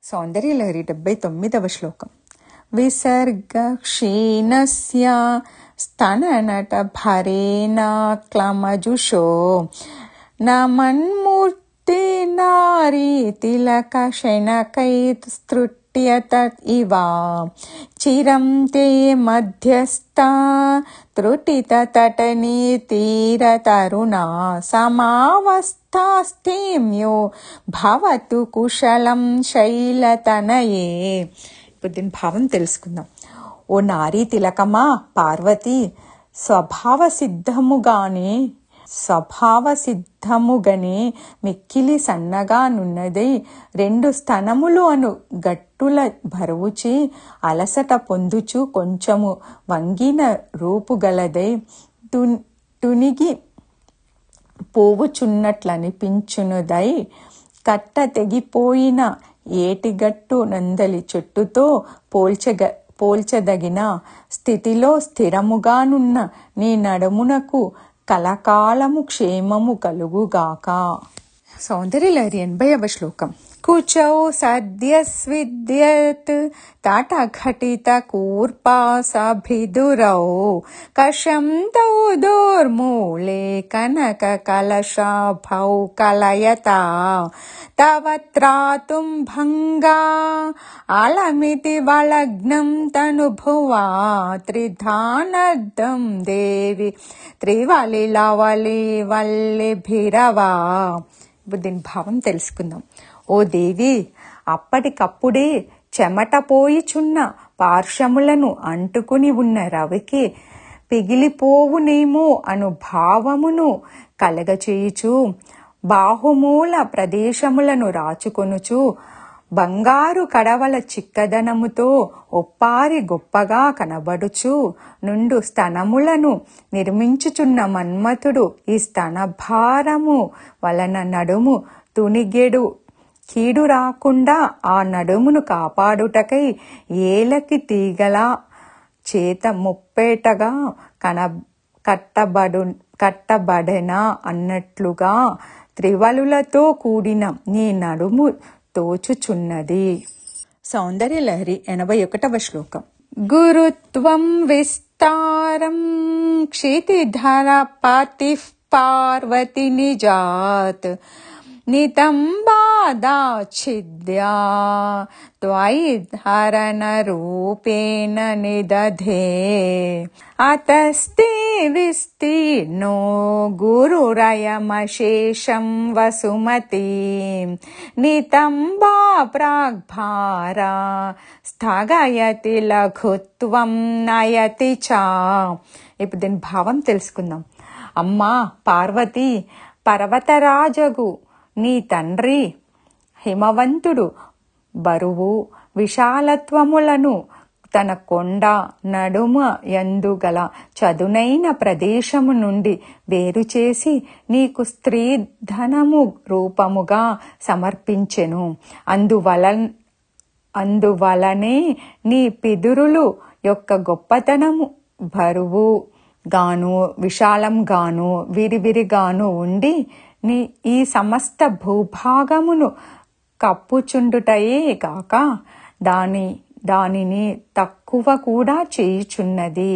సౌందర్యలహరి 79వ శ్లోకం. విసర్గ క్షీణస్య స్తననట భరేణ క్లమజుషో నమన్మూర్తి నారీ తిలక శనకైస్తృట్యత ఇవ చిరం తే మధ్యస్థ త్రుటిత తటనీ తీర తరుణా సమావస్థాస్థేమ్యో భవతు కుశలం శైలతనయే. ఇప్పుడు దీని భావం తెలుసుకుందాం. ఓ నారీ తిలకమా పార్వతి, స్వభావ సిద్ధముగని మిక్కిలి సన్నగా నున్నదై 2 స్తనములు అను గట్టుల బరువుచి అలసట పొందుచు కొంచెము వంగిన రూపుగలదై తునిగి పోవుచున్నట్లనిపించునుదై కట్ట తెగిపోయిన ఏటిగట్టు నందలి చెట్టుతో పోల్చదగిన స్థితిలో స్థిరముగానున్న నీ నడుమునకు కలకాలము క్షేమము కలుగుగాక. సౌందర్యలహరి 80వ శ్లోకం. కుచౌ సద్యస్విద్యత్ తటఘటిత కూర్పాసభిదురౌ కషం తౌ దోర్మూలే కనక కలశాభౌ కలయత తవ త్రాతుం భంగా అలమితి వలగ్నం తనుభువా త్రిధానర్ధం దేవి త్రివలిలవలి వల్లిభిరవా. ఇప్పుడు దీని భావం తెలుసుకుందాం. ఓ దేవి, అప్పటికప్పుడే చెమట పోయిచున్న పార్శ్వములను అంటుకుని ఉన్న రవికి పిగిలిపోవునేమో అను భావమును కలగచేయుచు బాహుమూల ప్రదేశములను రాచుకొనుచు బంగారు కడవల చిక్కదనముతో ఒప్పారి గొప్పగా కనబడుచు నుండు స్తనములను నిర్మించుచున్న మన్మథుడు ఈ స్తనభారము వలన నడుము తునిగెడు కీడు రాకుండా ఆ నడుమును కాపాడుటకై ఏలకి తీగల చేత ముప్పేటగా కట్టబడెనా అన్నట్లుగా త్రివలులతో కూడిన నీ నడుము తోచుచున్నది. సౌందర్యలహరి 81వ శ్లోకం. గురుత్వం విస్తారం క్షితిధర పతి పార్వతి నిజాత్ నితంబాదాఛిద్యా త్వయి ధరణ రూపేణ నిదధే అతస్తే విస్తీర్ణో గురురయమశేషం వసుమతి నితంబా ప్రాగ్భారా స్థగయతి లఘుత్వం నయతి చా. ఇప్పుడు దీని భావం తెలుసుకుందాం. అమ్మా పార్వతి, పర్వతరాజగు నీ తండ్రి హిమవంతుడు బరువు విశాలత్వములను తన కొండ నడుమ యందు గల చదునైన ప్రదేశము నుండి వేరు చేసి నీకు స్త్రీధనము రూపముగా సమర్పించెను. అందువలనే నీ పిదురులు యొక్క గొప్పతనము బరువు గాను విశాలం గాను విరివిరిగాను ఉండి ఈ సమస్త భూభాగమును కప్పుచుండుటయే కాక దానిని తక్కువ కూడా చేయుచున్నది.